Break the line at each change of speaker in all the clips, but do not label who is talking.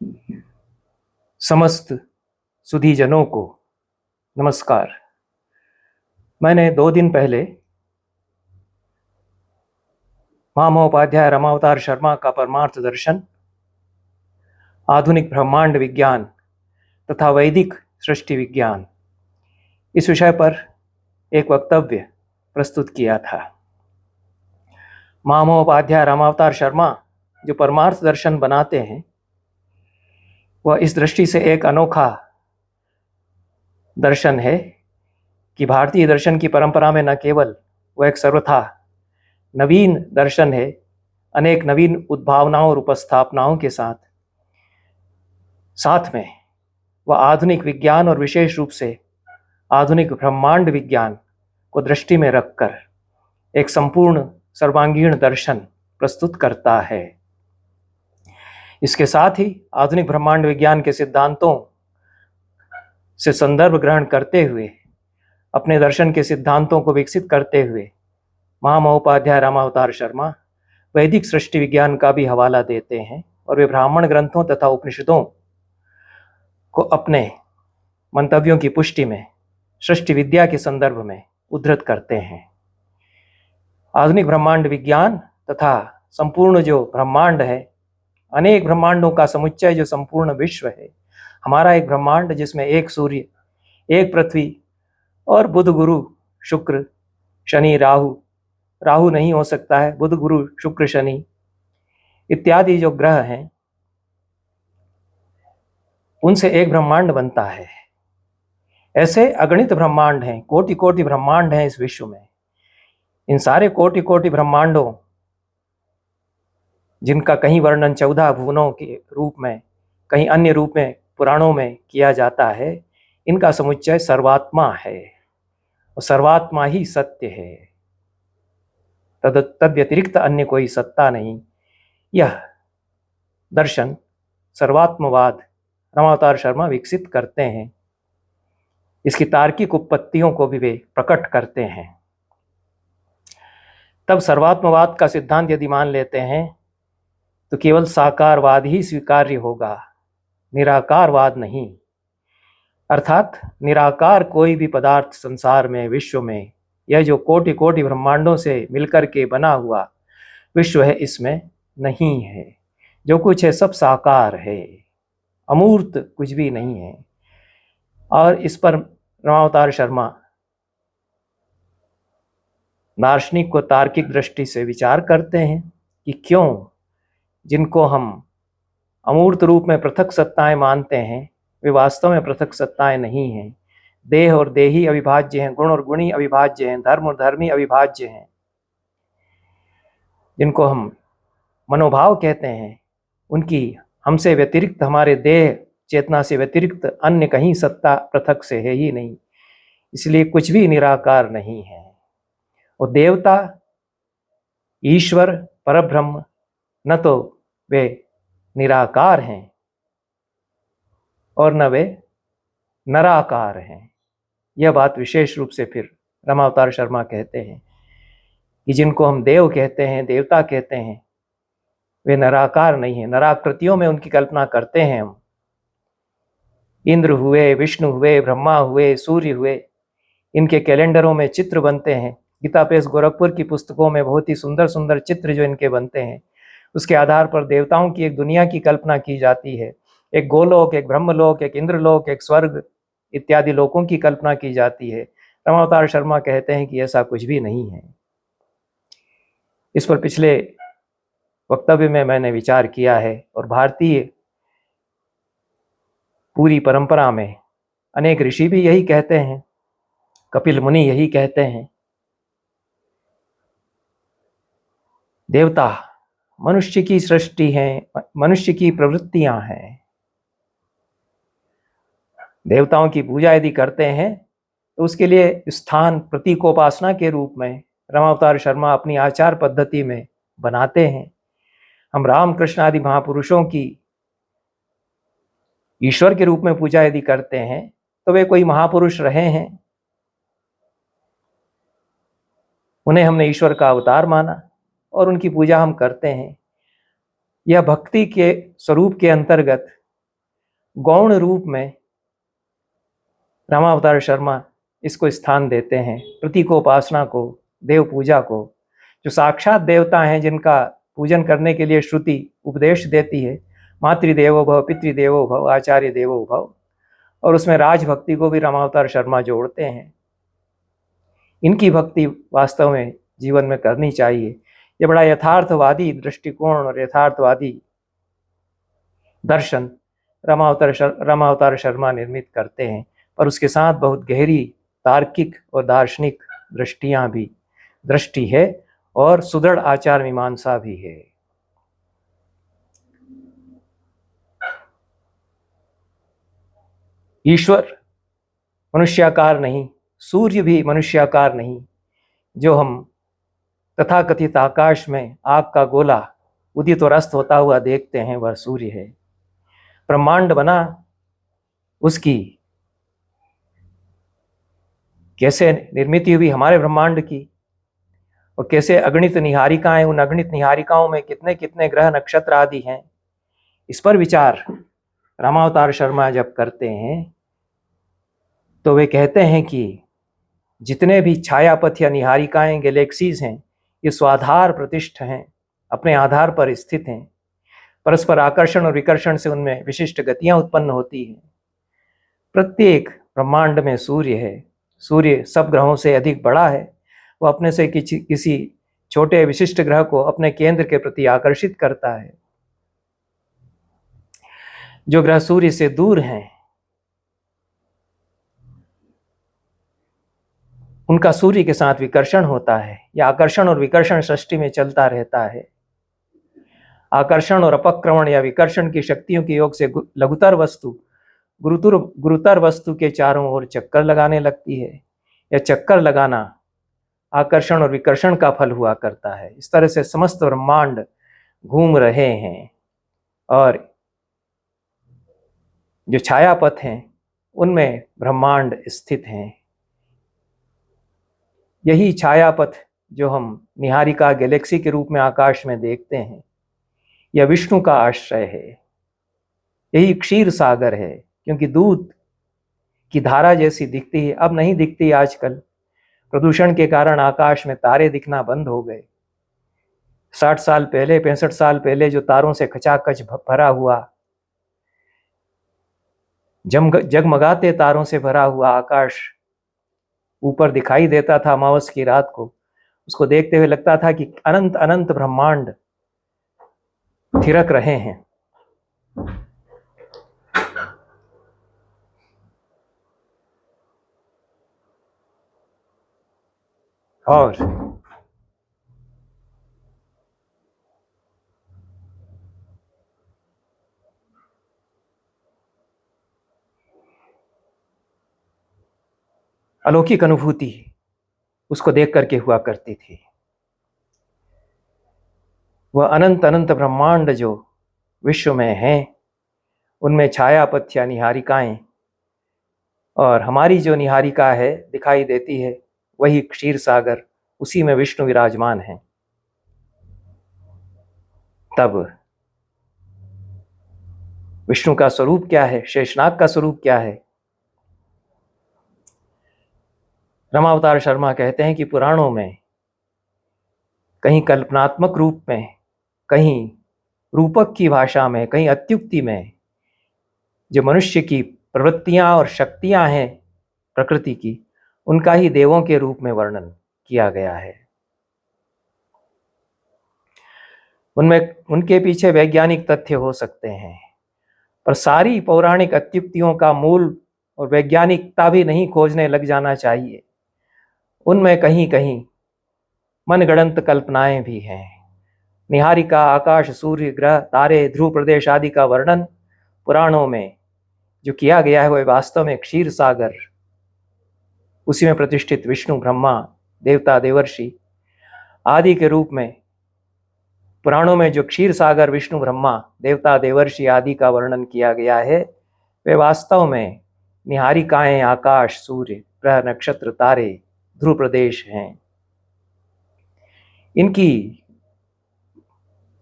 समस्त सुधीजनों को नमस्कार। मैंने 2 दिन पहले महामहोपाध्याय रमावतार शर्मा का परमार्थ दर्शन, आधुनिक ब्रह्मांड विज्ञान तथा वैदिक सृष्टि विज्ञान इस विषय पर एक वक्तव्य प्रस्तुत किया था। महामहोपाध्याय रमावतार शर्मा जो परमार्थ दर्शन बनाते हैं, वह इस दृष्टि से एक अनोखा दर्शन है कि भारतीय दर्शन की परंपरा में न केवल वह एक सर्वथा नवीन दर्शन है, अनेक नवीन उद्भावनाओं और उपस्थापनाओं के साथ में वह आधुनिक विज्ञान और विशेष रूप से आधुनिक ब्रह्मांड विज्ञान को दृष्टि में रखकर एक संपूर्ण सर्वांगीण दर्शन प्रस्तुत करता है। इसके साथ ही आधुनिक ब्रह्मांड विज्ञान के सिद्धांतों से संदर्भ ग्रहण करते हुए अपने दर्शन के सिद्धांतों को विकसित करते हुए महामहोपाध्याय रामावतार शर्मा वैदिक सृष्टि विज्ञान का भी हवाला देते हैं और वे ब्राह्मण ग्रंथों तथा उपनिषदों को अपने मंतव्यों की पुष्टि में सृष्टि विद्या के संदर्भ में उद्धृत करते हैं। आधुनिक ब्रह्मांड विज्ञान तथा संपूर्ण जो ब्रह्मांड है, अनेक ब्रह्मांडों का समुच्चय जो संपूर्ण विश्व है, हमारा एक ब्रह्मांड जिसमें एक सूर्य, एक पृथ्वी और बुध गुरु शुक्र शनि राहु नहीं हो सकता है, बुध गुरु शुक्र शनि इत्यादि जो ग्रह हैं, उनसे एक ब्रह्मांड बनता है। ऐसे अगणित ब्रह्मांड हैं, कोटि कोटि ब्रह्मांड हैं इस विश्व में। इन सारे कोटि कोटि ब्रह्मांडों, जिनका कहीं वर्णन 14 भुवनों के रूप में, कहीं अन्य रूप में पुराणों में किया जाता है, इनका समुच्चय सर्वात्मा है और सर्वात्मा ही सत्य है। तद व्यतिरिक्त अन्य कोई सत्ता नहीं। यह दर्शन सर्वात्मवाद रामावतार शर्मा विकसित करते हैं। इसकी तार्किक उत्पत्तियों को भी वे प्रकट करते हैं। तब सर्वात्मवाद का सिद्धांत यदि मान लेते हैं तो केवल साकारवाद ही स्वीकार्य होगा, निराकारवाद नहीं। अर्थात निराकार कोई भी पदार्थ संसार में, विश्व में, यह जो कोटि कोटि ब्रह्मांडों से मिलकर के बना हुआ विश्व है, इसमें नहीं है। जो कुछ है सब साकार है, अमूर्त कुछ भी नहीं है। और इस पर रामावतार शर्मा दार्शनिक को तार्किक दृष्टि से विचार करते हैं कि क्यों जिनको हम अमूर्त रूप में पृथक सत्ताएं मानते हैं, वे वास्तव में पृथक सत्ताएं नहीं हैं। देह और देही अविभाज्य हैं, गुण और गुणी अविभाज्य हैं, धर्म और धर्मी अविभाज्य हैं। जिनको हम मनोभाव कहते हैं, उनकी हमसे व्यतिरिक्त, हमारे देह चेतना से व्यतिरिक्त अन्य कहीं सत्ता पृथक से है ही नहीं। इसलिए कुछ भी निराकार नहीं है। और देवता, ईश्वर, परब्रह्म न तो वे निराकार हैं और न वे नराकार हैं। यह बात विशेष रूप से फिर रामावतार शर्मा कहते हैं कि जिनको हम देव कहते हैं, देवता कहते हैं, वे नराकार नहीं है। नराकृतियों में उनकी कल्पना करते हैं हम। इंद्र हुए, विष्णु हुए, ब्रह्मा हुए, सूर्य हुए, इनके कैलेंडरों में चित्र बनते हैं। गीता प्रेस गोरखपुर की पुस्तकों में बहुत ही सुंदर सुंदर चित्र जो इनके बनते हैं, उसके आधार पर देवताओं की एक दुनिया की कल्पना की जाती है। एक गोलोक, एक ब्रह्मलोक, एक इंद्रलोक, एक स्वर्ग इत्यादि लोकों की कल्पना की जाती है। रामावतार शर्मा कहते हैं कि ऐसा कुछ भी नहीं है। इस पर पिछले वक्तव्य में मैंने विचार किया है और भारतीय पूरी परंपरा में अनेक ऋषि भी यही कहते हैं, कपिल मुनि यही कहते हैं। देवता मनुष्य की सृष्टि है, मनुष्य की प्रवृत्तियां हैं। देवताओं की पूजा यदि करते हैं तो उसके लिए स्थान प्रतीकोपासना के रूप में रामावतार शर्मा अपनी आचार पद्धति में बनाते हैं। हम राम कृष्ण आदि महापुरुषों की ईश्वर के रूप में पूजा यदि करते हैं तो वे कोई महापुरुष रहे हैं, उन्हें हमने ईश्वर का अवतार माना और उनकी पूजा हम करते हैं। यह भक्ति के स्वरूप के अंतर्गत गौण रूप में रामावतार शर्मा इसको स्थान देते हैं। प्रतीकोपासना को, देव पूजा को, जो साक्षात देवता हैं जिनका पूजन करने के लिए श्रुति उपदेश देती है, मातृदेवो भव, पितृदेवो भव, आचार्य देवो भव, और उसमें राजभक्ति को भी रामावतार शर्मा जोड़ते हैं। इनकी भक्ति वास्तव में जीवन में करनी चाहिए। ये बड़ा यथार्थवादी दृष्टिकोण और यथार्थवादी दर्शन रामावतार शर्मा निर्मित करते हैं, पर उसके साथ बहुत गहरी तार्किक और दार्शनिक दृष्टि है और सुदृढ़ आचार मीमांसा भी है। ईश्वर मनुष्याकार नहीं, सूर्य भी मनुष्याकार नहीं। जो हम तथाकथित आकाश में आग का गोला उदित और अस्त होता हुआ देखते हैं, वह सूर्य है। ब्रह्मांड बना, उसकी कैसे निर्मित हुई हमारे ब्रह्मांड की, और कैसे अगणित निहारिकाएं, उन अगणित निहारिकाओं में कितने कितने ग्रह नक्षत्र आदि हैं, इस पर विचार रामावतार शर्मा जब करते हैं तो वे कहते हैं कि जितने भी छायापथ या निहारिकाएं, गैलेक्सीज हैं, ये स्वाधार प्रतिष्ठ हैं, अपने आधार पर स्थित हैं। परस्पर आकर्षण और विकर्षण से उनमें विशिष्ट गतियां उत्पन्न होती हैं। प्रत्येक ब्रह्मांड में सूर्य है। सूर्य सब ग्रहों से अधिक बड़ा है। वह अपने से किसी छोटे विशिष्ट ग्रह को अपने केंद्र के प्रति आकर्षित करता है। जो ग्रह सूर्य से दूर हैं, उनका सूर्य के साथ विकर्षण होता है, या आकर्षण और विकर्षण सृष्टि में चलता रहता है। आकर्षण और अपक्रमण या विकर्षण की शक्तियों के योग से लघुतर वस्तु गुरुतर वस्तु के चारों ओर चक्कर लगाने लगती है। यह चक्कर लगाना आकर्षण और विकर्षण का फल हुआ करता है। इस तरह से समस्त ब्रह्मांड घूम रहे हैं, और जो छायापथ हैं उनमें ब्रह्मांड स्थित हैं। यही छायापथ जो हम निहारिका गैलेक्सी के रूप में आकाश में देखते हैं, यह विष्णु का आश्रय है। यही क्षीर सागर है, क्योंकि दूध की धारा जैसी दिखती है, अब नहीं दिखती। आजकल प्रदूषण के कारण आकाश में तारे दिखना बंद हो गए। 60 साल पहले, 65 साल पहले जो तारों से खचाखच भरा हुआ, जगमगाते तारों से भरा हुआ आकाश ऊपर दिखाई देता था अमावस की रात को, उसको देखते हुए लगता था कि अनंत अनंत ब्रह्मांड थिरक रहे हैं। और अलौकिक अनुभूति उसको देख करके हुआ करती थी। वह अनंत अनंत ब्रह्मांड जो विश्व में हैं, उनमें छायापथ या निहारिकाएं, और हमारी जो निहारिका है दिखाई देती है, वही क्षीर सागर, उसी में विष्णु विराजमान है। तब विष्णु का स्वरूप क्या है, शेषनाग का स्वरूप क्या है? रामावतार शर्मा कहते हैं कि पुराणों में कहीं कल्पनात्मक रूप में, कहीं रूपक की भाषा में, कहीं अत्युक्ति में जो मनुष्य की प्रवृत्तियां और शक्तियां हैं प्रकृति की, उनका ही देवों के रूप में वर्णन किया गया है। उनमें उनके पीछे वैज्ञानिक तथ्य हो सकते हैं, पर सारी पौराणिक अत्युक्तियों का मूल और वैज्ञानिकता भी नहीं खोजने लग जाना चाहिए। उनमें कहीं कहीं मनगढ़ंत कल्पनाएं भी हैं। निहारिका, आकाश, सूर्य, ग्रह, तारे, ध्रुव प्रदेश आदि का वर्णन पुराणों में जो किया गया है, वह वास्तव में क्षीर सागर, उसी में प्रतिष्ठित विष्णु, ब्रह्मा, देवता, देवर्षि आदि के रूप में पुराणों में जो क्षीर सागर, विष्णु, ब्रह्मा, देवता, देवर्षि आदि का वर्णन किया गया है, वे वास्तव में निहारिकाएं, आकाश, सूर्य, ग्रह, नक्षत्र, तारे, ध्रुव प्रदेश हैं। इनकी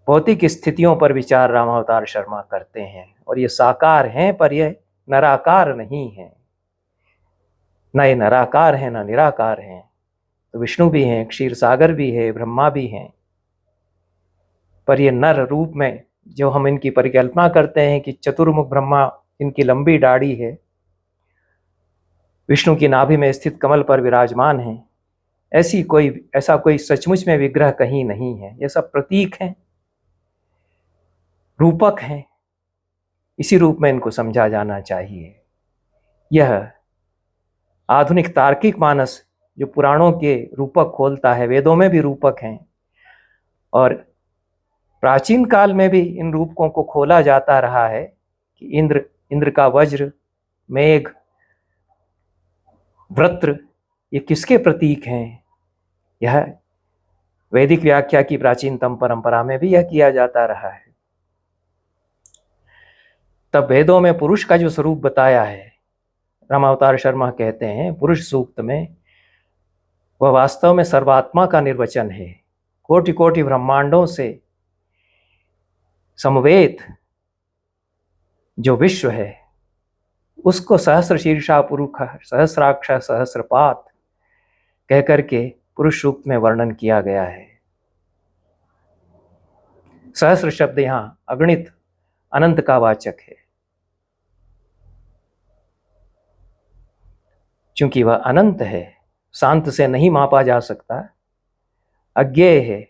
भौतिक स्थितियों पर विचार रामावतार शर्मा करते हैं, और ये साकार हैं पर ये नराकार नहीं है। न ये नराकार है न निराकार हैं। तो विष्णु भी हैं, क्षीर सागर भी है, ब्रह्मा भी हैं, पर ये नर रूप में जो हम इनकी परिकल्पना करते हैं कि चतुर्मुख ब्रह्मा इनकी लंबी दाढ़ी है, विष्णु की नाभि में स्थित कमल पर विराजमान है, ऐसा कोई सचमुच में विग्रह कहीं नहीं है। ये सब प्रतीक हैं, रूपक हैं। इसी रूप में इनको समझा जाना चाहिए। यह आधुनिक तार्किक मानस जो पुराणों के रूपक खोलता है, वेदों में भी रूपक हैं, और प्राचीन काल में भी इन रूपकों को खोला जाता रहा है कि इंद्र का वज्र, मेघ, वृत्र, ये किसके प्रतीक हैं। यह वैदिक व्याख्या की प्राचीनतम परंपरा में भी यह किया जाता रहा है। तब वेदों में पुरुष का जो स्वरूप बताया है, रामावतार शर्मा कहते हैं पुरुष सूक्त में, वह वास्तव में सर्वात्मा का निर्वचन है। कोटि कोटि ब्रह्मांडों से समवेत जो विश्व है, उसको सहस्र शीर्षा पुरुष सहस्राक्ष सहस्रपात कह करके पुरुष सूक्त में वर्णन किया गया है। सहस्र शब्द यहां अगणित अनंत का वाचक है, क्योंकि वह अनंत है, शांत से नहीं मापा जा सकता, अज्ञेय है,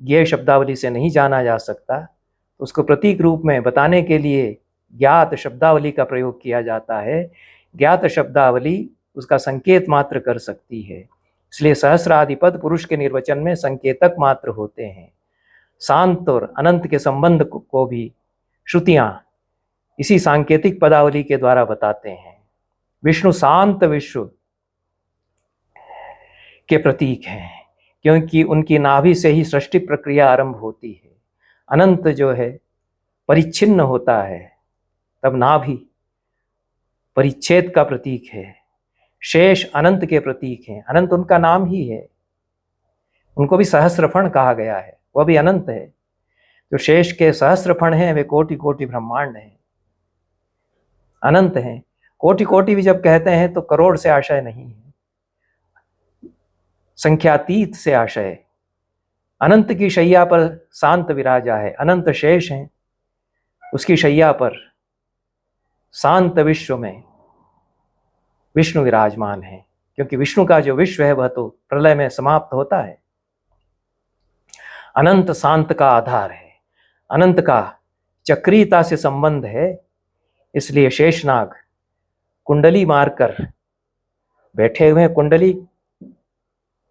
ज्ञेय शब्दावली से नहीं जाना जा सकता। उसको प्रतीक रूप में बताने के लिए ज्ञात शब्दावली का प्रयोग किया जाता है। ज्ञात शब्दावली उसका संकेत मात्र कर सकती है, इसलिए सहस्राधिपद पुरुष के निर्वचन में संकेतक मात्र होते हैं। शांत और अनंत के संबंध को भी श्रुतियां इसी सांकेतिक पदावली के द्वारा बताते हैं। विष्णु शांत विश्व के प्रतीक हैं, क्योंकि उनकी नाभि से ही सृष्टि प्रक्रिया आरंभ होती है। अनंत जो है परिच्छिन्न होता है, तब नाभि परिच्छेद का प्रतीक है। शेष अनंत के प्रतीक हैं, अनंत उनका नाम ही है। उनको भी सहस्रफण कहा गया है, वह भी अनंत है। जो शेष के सहस्रफण हैं वे कोटि कोटि ब्रह्मांड हैं, अनंत हैं। कोटि कोटि भी जब कहते हैं तो करोड़ से आशय नहीं है, संख्यातीत से आशय। अनंत की शैया पर शांत विराजा है, अनंत शेष हैं, उसकी शैया पर शांत विश्व में विष्णु विराजमान है। क्योंकि विष्णु का जो विश्व है वह तो प्रलय में समाप्त होता है। अनंत शांत का आधार है, अनंत का चक्रीयता से संबंध है। इसलिए शेषनाग कुंडली मारकर बैठे हुए हैं। कुंडली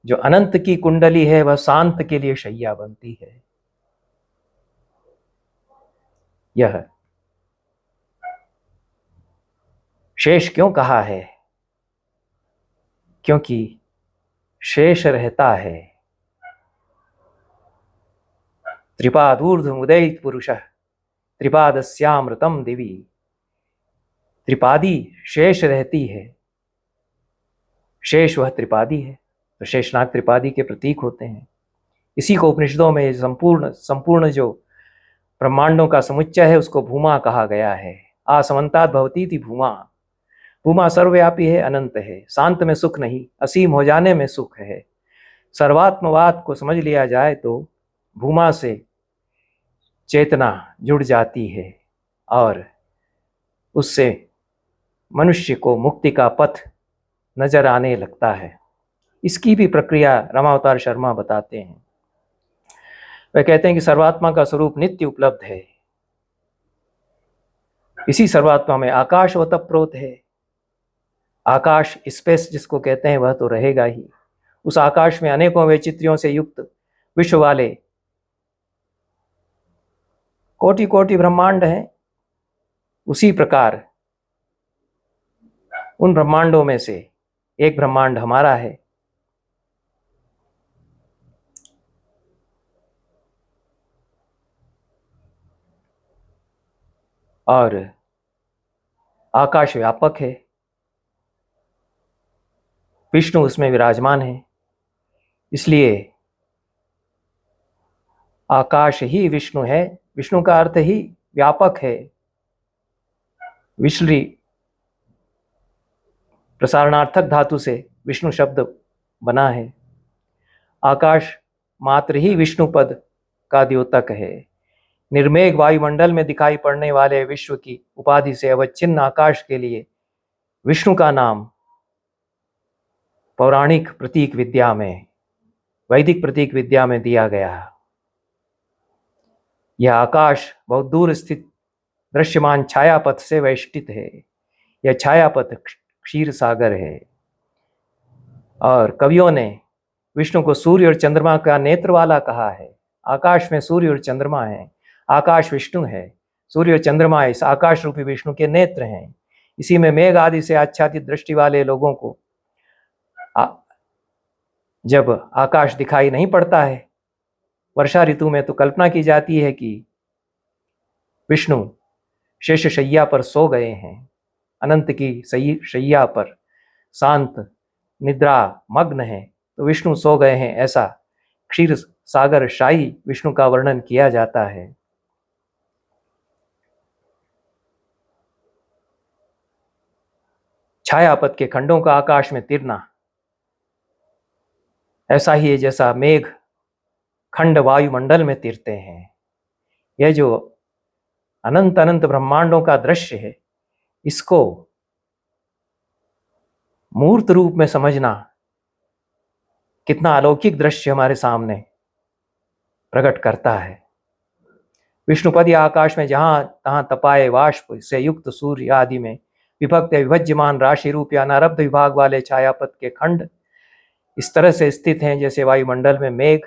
जो अनंत की कुंडली है वह शांत के लिए शैया बनती है। यह शेष क्यों कहा है? क्योंकि शेष रहता है। त्रिपादूर्ध्वमुदयित पुरुषः त्रिपादस्यामृतम दिवि। त्रिपादी शेष रहती है, शेष वह त्रिपादी है, तो शेषनाग त्रिपादी के प्रतीक होते हैं। इसी को उपनिषदों में संपूर्ण जो ब्रह्मांडों का समुच्चय है उसको भूमा कहा गया है। आसमन्तात् भवतीति भूमा। भूमा सर्वव्यापी है, अनंत है, शांत में सुख नहीं, असीम हो जाने में सुख है। सर्वात्मवाद को समझ लिया जाए तो भूमा से चेतना जुड़ जाती है और उससे मनुष्य को मुक्ति का पथ नजर आने लगता है। इसकी भी प्रक्रिया रामावतार शर्मा बताते हैं। वे कहते हैं कि सर्वात्मा का स्वरूप नित्य उपलब्ध है। इसी सर्वात्मा में आकाश ओतप्रोत है। आकाश, स्पेस जिसको कहते हैं, वह तो रहेगा ही। उस आकाश में अनेकों वैचित्र्यों से युक्त विश्व वाले कोटि कोटि ब्रह्मांड हैं। उसी प्रकार उन ब्रह्मांडों में से एक ब्रह्मांड हमारा है। और आकाश व्यापक है, विष्णु उसमें विराजमान है। इसलिए आकाश ही विष्णु है। विष्णु का अर्थ ही व्यापक है। विश्री प्रसारणार्थक धातु से विष्णु शब्द बना है। आकाश मात्र ही विष्णु पद का द्योतक है। निर्मेघ वायुमंडल में दिखाई पड़ने वाले विश्व की उपाधि से अवच्छिन्न आकाश के लिए विष्णु का नाम पौराणिक प्रतीक विद्या में, वैदिक प्रतीक विद्या में दिया गया। यह आकाश बहुत दूर स्थित दृश्यमान छायापथ से वेष्टित है। यह छायापथ क्षीर सागर है। और कवियों ने विष्णु को सूर्य और चंद्रमा का नेत्र वाला कहा है। आकाश में सूर्य और चंद्रमा है। आकाश विष्णु है। सूर्य और चंद्रमा इस आकाश रूपी विष्णु के नेत्र हैं। इसी में मेघ आदि से आच्छादित दृष्टि वाले लोगों को जब आकाश दिखाई नहीं पड़ता है वर्षा ऋतु में, तो कल्पना की जाती है कि विष्णु शेष शैया पर सो गए हैं। अनंत की सही शैया पर शांत निद्रा मग्न है, तो विष्णु सो गए हैं, ऐसा क्षीर सागर शाही विष्णु का वर्णन किया जाता है। छायापथ के खंडों का आकाश में तिरना ऐसा ही है जैसा मेघ खंड वायुमंडल में तिरते हैं। यह जो अनंत अनंत ब्रह्मांडों का दृश्य है, इसको मूर्त रूप में समझना कितना अलौकिक दृश्य हमारे सामने प्रकट करता है। विष्णुपद या आकाश में जहां तहां तपाए वाष्प से युक्त सूर्य आदि में विभक्त विभज्यमान राशि रूप या अनारब्ध विभाग वाले छायापथ के खंड इस तरह से स्थित हैं जैसे वायुमंडल में मेघ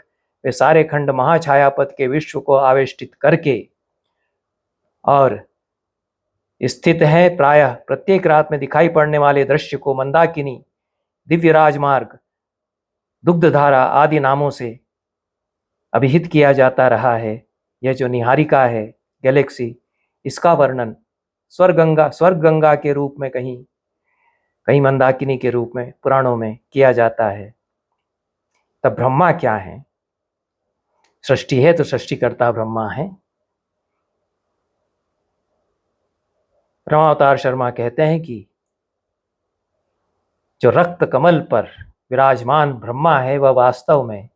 वे सारे खंड महाछायापथ के विश्व को आवेष्टित करके और स्थित है। प्रायः प्रत्येक रात में दिखाई पड़ने वाले दृश्य को मंदाकिनी, दिव्य राजमार्ग, दुग्धधारा आदि नामों से अभिहित किया जाता रहा है। यह जो निहारिका है गैलेक्सी, इसका वर्णन स्वर्ग गंगा के रूप में कहीं कहीं मंदाकिनी के रूप में पुराणों में किया जाता है। तब ब्रह्मा क्या है? सृष्टि है तो सृष्टिकर्ता ब्रह्मा है। ब्रह्मावतार शर्मा कहते हैं कि जो रक्त कमल पर विराजमान ब्रह्मा है वह वास्तव में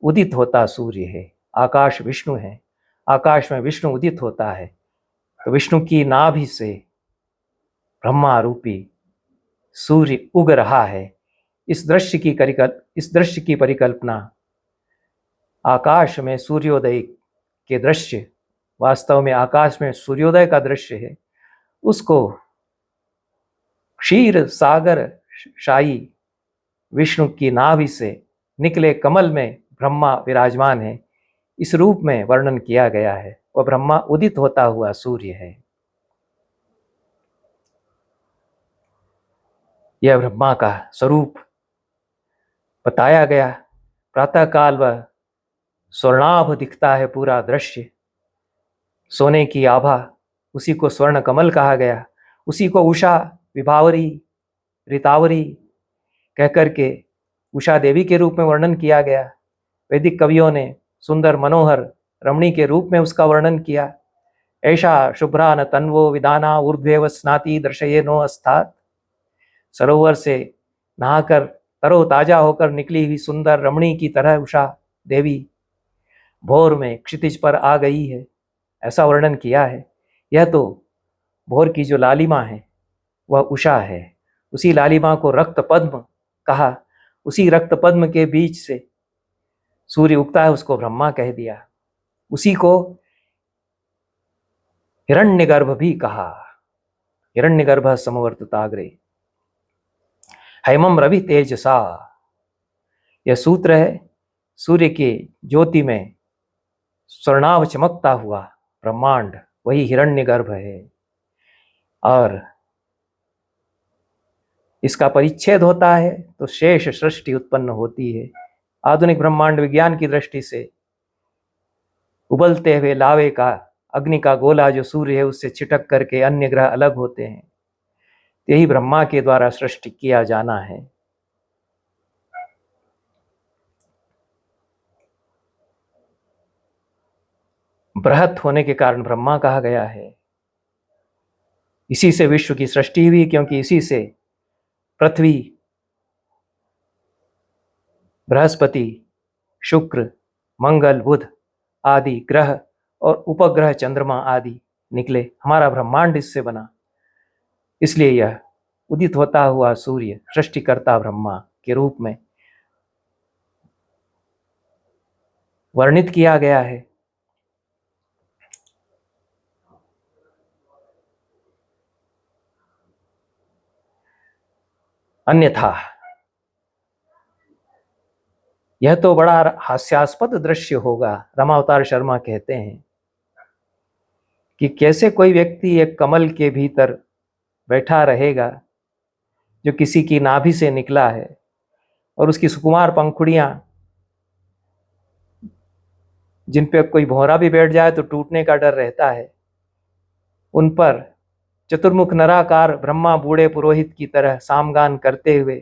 उदित होता सूर्य है। आकाश विष्णु है। आकाश में विष्णु उदित होता है, तो विष्णु की नाभि से ब्रह्मा रूपी सूर्य उग रहा है। इस दृश्य की परिकल्पना आकाश में सूर्योदय के दृश्य, वास्तव में आकाश में सूर्योदय का दृश्य है, उसको क्षीर सागर शाही विष्णु की नाभि से निकले कमल में ब्रह्मा विराजमान है, इस रूप में वर्णन किया गया है। वह ब्रह्मा उदित होता हुआ सूर्य है। यह ब्रह्मा का स्वरूप बताया गया। प्रातःकाल वह स्वर्णाभ दिखता है पूरा दृश्य, सोने की आभा, उसी को स्वर्ण कमल कहा गया। उसी को उषा, विभावरी, ऋतावरी कहकर के उषा देवी के रूप में वर्णन किया गया। वैदिक कवियों ने सुंदर मनोहर रमणी के रूप में उसका वर्णन किया। ऐशा शुभ्रा न तन्वो विदाना ऊर्ध्वेव स्नाति दर्शये नो अस्तात्। सरोवर से नहाकर तरोताजा होकर निकली हुई सुंदर रमणी की तरह उषा देवी भोर में क्षितिज पर आ गई है, ऐसा वर्णन किया है। यह तो भोर की जो लालिमा है वह उषा है। उसी लालिमा को रक्त पद्म कहा। उसी रक्त पद्म के बीच से सूर्य उगता है, उसको ब्रह्मा कह दिया। उसी को हिरण्यगर्भ भी कहा। हिरण्यगर्भ समवर्तताग्रे हैमम रवि तेजसा, यह सूत्र है। सूर्य के ज्योति में स्वर्णाभ चमकता हुआ ब्रह्मांड वही हिरण्यगर्भ है। और इसका परिच्छेद होता है तो शेष सृष्टि उत्पन्न होती है। आधुनिक ब्रह्मांड विज्ञान की दृष्टि से उबलते हुए लावे का अग्नि का गोला जो सूर्य है उससे छिटक करके अन्य ग्रह अलग होते हैं। यही ब्रह्मा के द्वारा सृष्टि किया जाना है। बृहत होने के कारण ब्रह्मा कहा गया है। इसी से विश्व की सृष्टि हुई, क्योंकि इसी से पृथ्वी, बृहस्पति, शुक्र, मंगल, बुध आदि ग्रह और उपग्रह चंद्रमा आदि निकले। हमारा ब्रह्मांड इससे बना। इसलिए यह उदित होता हुआ सूर्य सृष्टिकर्ता ब्रह्मा के रूप में वर्णित किया गया है। अन्यथा यह तो बड़ा हास्यास्पद दृश्य होगा। रामावतार शर्मा कहते हैं कि कैसे कोई व्यक्ति एक कमल के भीतर बैठा रहेगा जो किसी की नाभि से निकला है, और उसकी सुकुमार पंखुड़ियां जिन पे कोई भौरा भी बैठ जाए तो टूटने का डर रहता है, उन पर चतुर्मुख नराकार ब्रह्मा बूढ़े पुरोहित की तरह सामगान करते हुए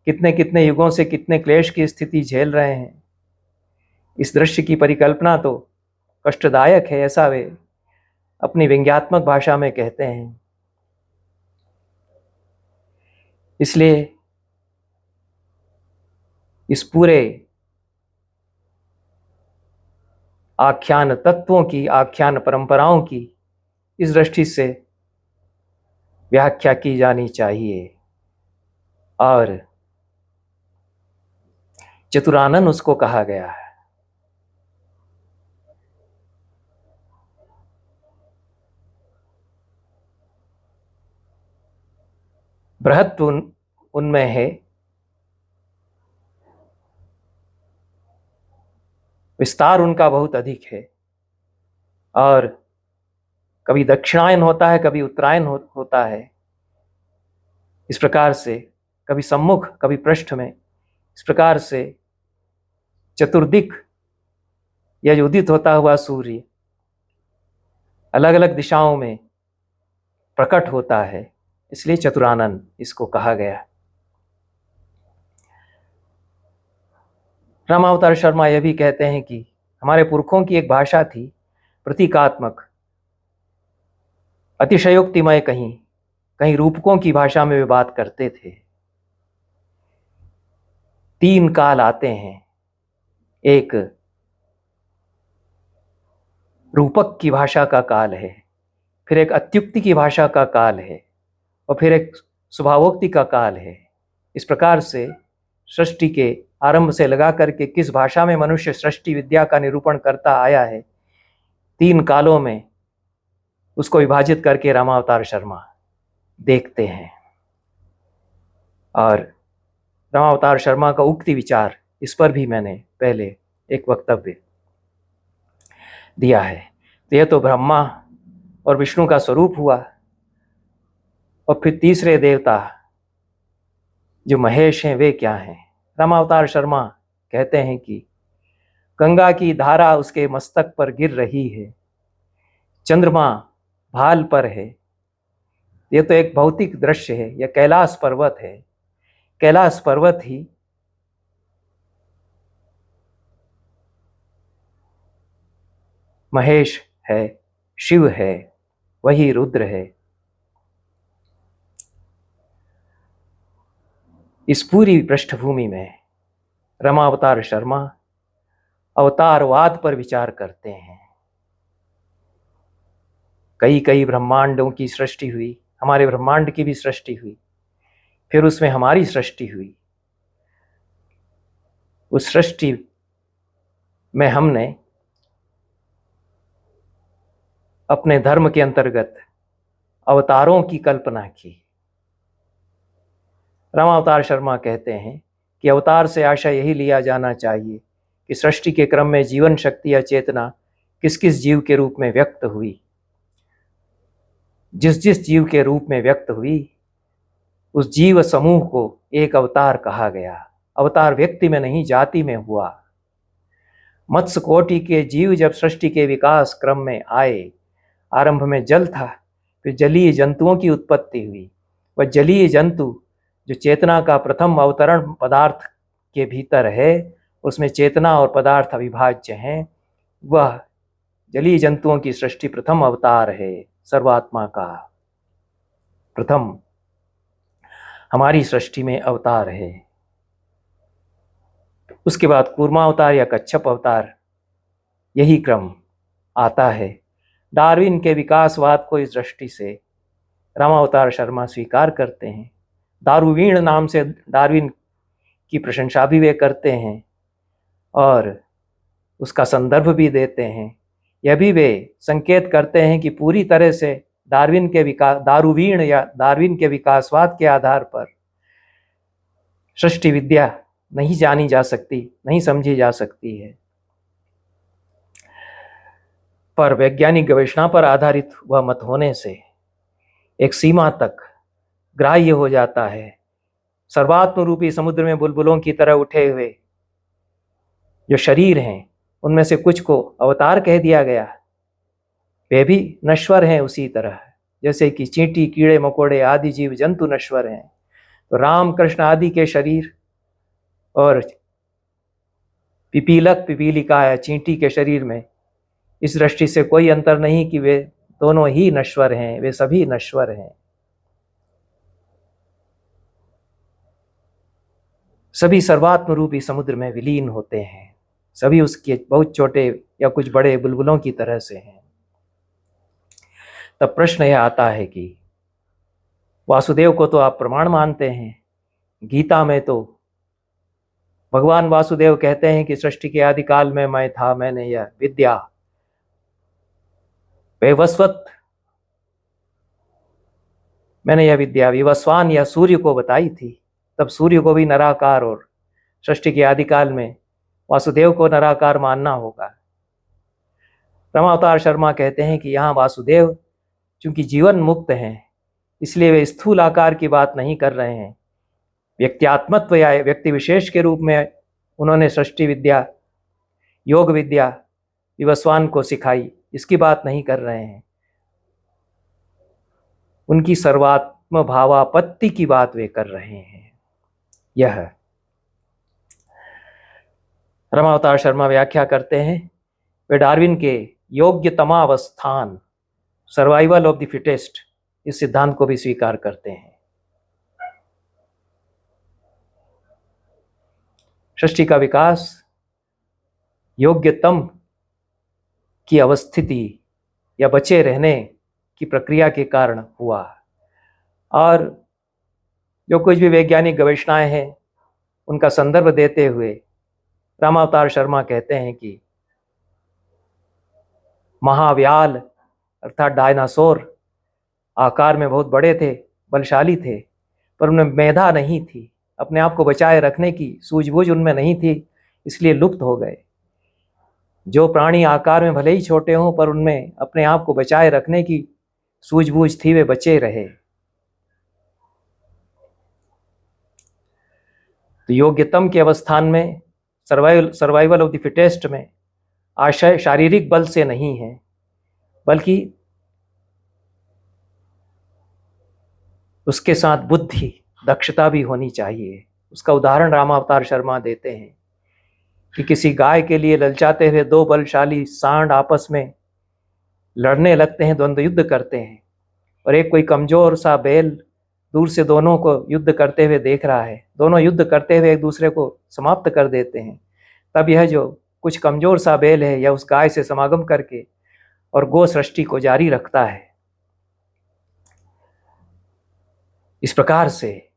कितने कितने युगों से कितने क्लेश की स्थिति झेल रहे हैं। इस दृश्य की परिकल्पना तो कष्टदायक है, ऐसा वे अपनी व्यंग्यात्मक भाषा में कहते हैं। इसलिए इस पूरे आख्यान तत्वों की, आख्यान परंपराओं की इस दृष्टि से व्याख्या की जानी चाहिए। और चतुरानन उसको कहा गया है। बृहत्व उनमें है, विस्तार उनका बहुत अधिक है। और कभी दक्षिणायन होता है, कभी उत्तरायण होता है। इस प्रकार से कभी सम्मुख कभी पृष्ठ में, इस प्रकार से चतुर्दिक यह उदित होता हुआ सूर्य अलग अलग दिशाओं में प्रकट होता है। इसलिए चतुरानन इसको कहा गया। रामावतार शर्मा यह भी कहते हैं कि हमारे पुरखों की एक भाषा थी प्रतीकात्मक, अतिशयोक्तिमय, कहीं कहीं रूपकों की भाषा में वे बात करते थे। 3 काल आते हैं, एक रूपक की भाषा का काल है, फिर एक अत्युक्ति की भाषा का काल है, और फिर एक स्वभावोक्ति का काल है। इस प्रकार से सृष्टि के आरंभ से लगा करके किस भाषा में मनुष्य सृष्टि विद्या का निरूपण करता आया है, 3 कालों में उसको विभाजित करके रामावतार शर्मा देखते हैं। और रामावतार शर्मा का उक्ति विचार, इस पर भी मैंने पहले एक वक्तव्य दिया है। तो यह तो ब्रह्मा और विष्णु का स्वरूप हुआ। और फिर तीसरे देवता जो महेश हैं, वे क्या हैं? रामावतार शर्मा कहते हैं कि गंगा की धारा उसके मस्तक पर गिर रही है, चंद्रमा भाल पर है। यह तो एक भौतिक दृश्य है। यह कैलाश पर्वत है। कैलाश पर्वत ही महेश है, शिव है, वही रुद्र है। इस पूरी पृष्ठभूमि में रामावतार शर्मा अवतारवाद पर विचार करते हैं। कई कई ब्रह्मांडों की सृष्टि हुई, हमारे ब्रह्मांड की भी सृष्टि हुई, फिर उसमें हमारी सृष्टि हुई। उस सृष्टि में हमने अपने धर्म के अंतर्गत अवतारों की कल्पना की। रामावतार शर्मा कहते हैं कि अवतार से आशय यही लिया जाना चाहिए कि सृष्टि के क्रम में जीवन शक्ति या चेतना किस किस जीव के रूप में व्यक्त हुई। जिस जिस जीव के रूप में व्यक्त हुई, उस जीव समूह को एक अवतार कहा गया। अवतार व्यक्ति में नहीं, जाति में हुआ। मत्स्य कोटि के जीव जब सृष्टि के विकास क्रम में आए, आरंभ में जल था, फिर जलीय जंतुओं की उत्पत्ति हुई। वह जलीय जंतु जो चेतना का प्रथम अवतरण पदार्थ के भीतर है, उसमें चेतना और पदार्थ अविभाज्य हैं। वह जलीय जंतुओं की सृष्टि प्रथम अवतार है सर्वात्मा का, प्रथम हमारी सृष्टि में अवतार है। उसके बाद कूर्मा अवतार या कच्छप अवतार, यही क्रम आता है। डार्विन के विकासवाद को इस दृष्टि से रामावतार शर्मा स्वीकार करते हैं। दारुवीण नाम से डार्विन की प्रशंसा भी वे करते हैं और उसका संदर्भ भी देते हैं। यह भी वे संकेत करते हैं कि पूरी तरह से दारुवीण या डार्विन के विकासवाद के आधार पर सृष्टि विद्या नहीं जानी जा सकती, नहीं समझी जा सकती है, पर वैज्ञानिक गवेषणा पर आधारित वह मत होने से एक सीमा तक ग्राह्य हो जाता है। सर्वात्म रूपी समुद्र में बुलबुलों की तरह उठे हुए जो शरीर हैं, उनमें से कुछ को अवतार कह दिया गया। वे भी नश्वर हैं उसी तरह, जैसे कि चींटी, कीड़े मकोड़े आदि जीव जंतु नश्वर हैं। तो राम कृष्ण आदि के शरीर और पिपीलक, पिपीलिका या चींटी के शरीर में इस दृष्टि से कोई अंतर नहीं कि वे दोनों ही नश्वर हैं, वे सभी नश्वर हैं। सभी सर्वात्म रूपी समुद्र में विलीन होते हैं। सभी उसके बहुत छोटे या कुछ बड़े बुलबुलों की तरह से हैं। तब प्रश्न यह आता है कि वासुदेव को तो आप प्रमाण मानते हैं, गीता में तो भगवान वासुदेव कहते हैं कि सृष्टि के आदिकाल में मैं था, मैंने यह विद्या वैवस्वत, मैंने यह विद्या विवस्वान या सूर्य को बताई थी। तब सूर्य को भी निराकार और सृष्टि के आदिकाल में वासुदेव को निराकार मानना होगा। रामावतार शर्मा कहते हैं कि यहाँ वासुदेव चूंकि जीवन मुक्त हैं, इसलिए वे स्थूल आकार की बात नहीं कर रहे हैं। व्यक्त्यात्मत्व या व्यक्ति विशेष के रूप में उन्होंने सृष्टि विद्या, योग विद्या विवस्वान को सिखाई, इसकी बात नहीं कर रहे हैं। उनकी सर्वात्म भावापत्ति की बात वे कर रहे हैं। यह रामावतार शर्मा व्याख्या करते हैं। वे डार्विन के योग्यतमावस्थान, सर्वाइवल ऑफ द फिटेस्ट, इस सिद्धांत को भी स्वीकार करते हैं। सृष्टि का विकास योग्यतम की अवस्थिति या बचे रहने की प्रक्रिया के कारण हुआ। और जो कुछ भी वैज्ञानिक गवेषणाएं हैं, उनका संदर्भ देते हुए रामावतार शर्मा कहते हैं कि महाव्याल अर्थात डायनासोर आकार में बहुत बड़े थे, बलशाली थे, पर उनमें मेधा नहीं थी, अपने आप को बचाए रखने की सूझबूझ उनमें नहीं थी, इसलिए लुप्त हो गए। जो प्राणी आकार में भले ही छोटे हों, पर उनमें अपने आप को बचाए रखने की सूझबूझ थी, वे बचे रहे। तो योग्यतम के अवस्थान में, सर्वाइवल ऑफ द फिटेस्ट में आशय शारीरिक बल से नहीं है, बल्कि उसके साथ बुद्धि, दक्षता भी होनी चाहिए। उसका उदाहरण रामावतार शर्मा देते हैं कि किसी गाय के लिए ललचाते हुए दो बलशाली सांड आपस में लड़ने लगते हैं, द्वंद्व युद्ध करते हैं, और एक कोई कमजोर सा बैल दूर से दोनों को युद्ध करते हुए देख रहा है। दोनों युद्ध करते हुए एक दूसरे को समाप्त कर देते हैं। तब यह जो कुछ कमजोर सा बैल है, यह उस गाय से समागम करके और गो सृष्टि को जारी रखता है। इस प्रकार से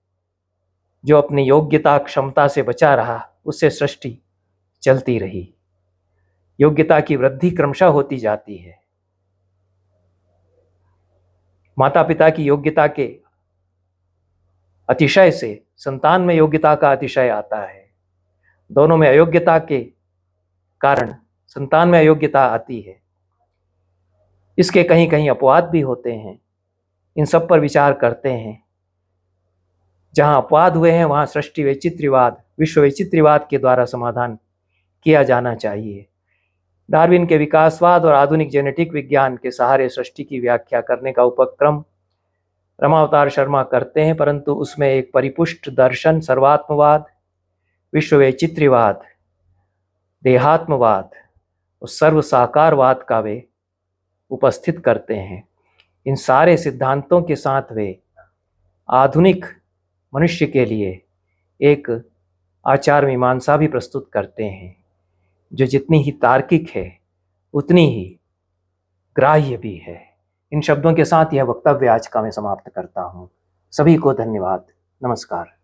जो अपनी योग्यता क्षमता से बचा रहा, उससे सृष्टि चलती रही। योग्यता की वृद्धि क्रमशः होती जाती है। माता पिता की योग्यता के अतिशय से संतान में योग्यता का अतिशय आता है। दोनों में अयोग्यता के कारण संतान में अयोग्यता आती है। इसके कहीं कहीं अपवाद भी होते हैं। इन सब पर विचार करते हैं। जहां अपवाद हुए हैं, वहां सृष्टि वैचित्र्यवाद, विश्व वैचित्र्यवाद के द्वारा समाधान किया जाना चाहिए। डार्विन के विकासवाद और आधुनिक जेनेटिक विज्ञान के सहारे सृष्टि की व्याख्या करने का उपक्रम रामावतार शर्मा करते हैं, परंतु उसमें एक परिपुष्ट दर्शन, सर्वात्मवाद, विश्व वैचित्र्यवाद, देहात्मवाद उस सर्व साकारवाद का वे उपस्थित करते हैं। इन सारे सिद्धांतों के साथ वे आधुनिक मनुष्य के लिए एक आचार मीमांसा भी प्रस्तुत करते हैं, जो जितनी ही तार्किक है उतनी ही ग्राह्य भी है। इन शब्दों के साथ यह वक्तव्य आज का मैं समाप्त करता हूँ। सभी को धन्यवाद। नमस्कार।